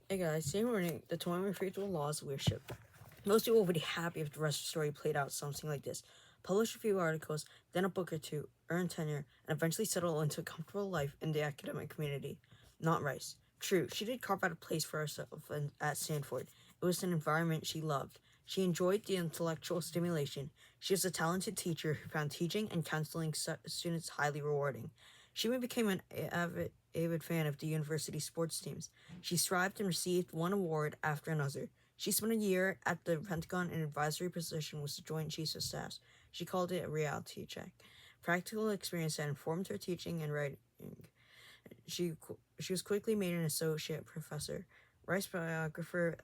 Hey guys, today we're reading The 21 Irrefutable Laws of Leadership. Most people would be happy if the rest of the story played out something like this. Publish a few articles, then a book or two, earn tenure, and eventually settle into a comfortable life in the academic community. Not Rice. True, she did carve out a place for herself at Stanford. It was an environment she loved. She enjoyed the intellectual stimulation. She was a talented teacher who found teaching and counseling students highly rewarding. She even became an avid fan of the university sports teams. She thrived and received one award after another. She spent a year at the Pentagon in an advisory position with the Joint Chiefs of Staff. She called it a reality check. Practical experience that informed her teaching and writing. She, she was quickly made an associate professor. Rice biographer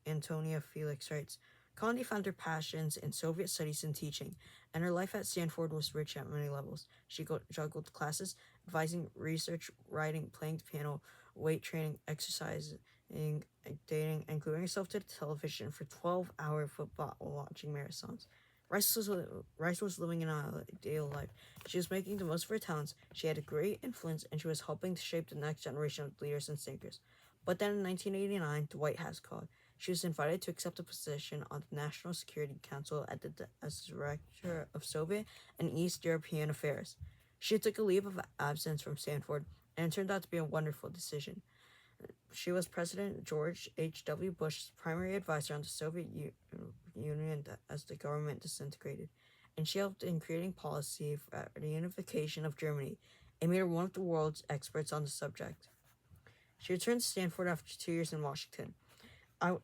Antonia Felix writes, Condi found her passions in Soviet studies and teaching, and her life at Stanford was rich at many levels. She juggled classes, advising research, writing, playing the piano, weight training, exercising, dating, and gluing herself to the television for 12-hour football watching marathons. Rice was living an ideal life. She was making the most of her talents, she had a great influence, and she was helping to shape the next generation of leaders and thinkers. But then in 1989, the White House called. She was invited to accept a position on the National Security Council as Director of Soviet and East European Affairs. She took a leave of absence from Stanford, and it turned out to be a wonderful decision. She was President George H.W. Bush's primary advisor on the Soviet Union as the government disintegrated, and she helped in creating policy for the unification of Germany. It made her one of the world's experts on the subject. She returned to Stanford after 2 years in Washington.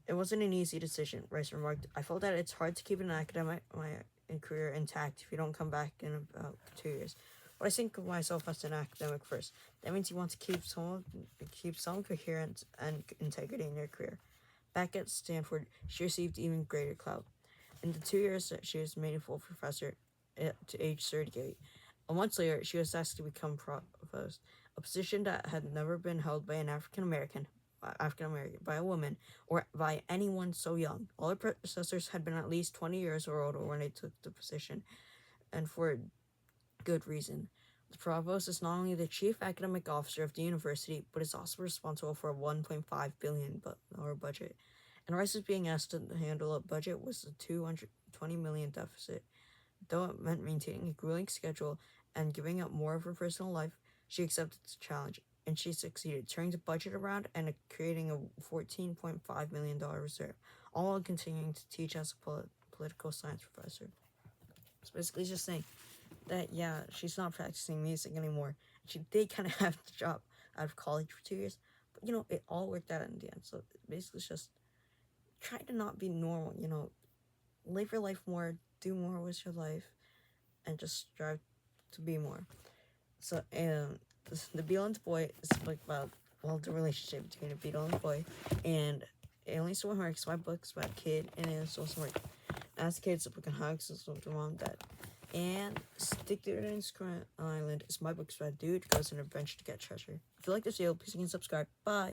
It wasn't an easy decision, Rice remarked. I felt that it's hard to keep an academic career intact if you don't come back in about 2 years. But I think of myself as an academic first. That means you want to keep some coherence and integrity in your career. Back at Stanford, she received even greater clout. In the 2 years that she was made a full professor to age 38. A month later, she was asked to become provost, a position that had never been held by an African American by a woman, or by anyone so young. All her predecessors had been at least 20 years or older when they took the position, and for good reason. The provost is not only the chief academic officer of the university, but is also responsible for a $1.5 billion budget. And Rice is being asked to handle a budget with a $220 million deficit. Though it meant maintaining a grueling schedule and giving up more of her personal life, she accepted the challenge, and she succeeded, turning the budget around and creating a $14.5 million reserve, all while continuing to teach as a political science professor. So basically just saying that, yeah, she's not practicing music anymore. She did kind of have to drop out of college for 2 years, but, it all worked out in the end. So basically it's just try to not be normal, live your life more, do more with your life, and just strive to be more. So, The Beetle and the Boy is a book about, the relationship between a beetle and a boy. And it only so works. My book's about a kid, and it's also work. As a kid, it's a book on how successful their mom and dad. And Stick to It Island is my book's about a dude who goes on an adventure to get treasure. If you like this video, please subscribe. Bye.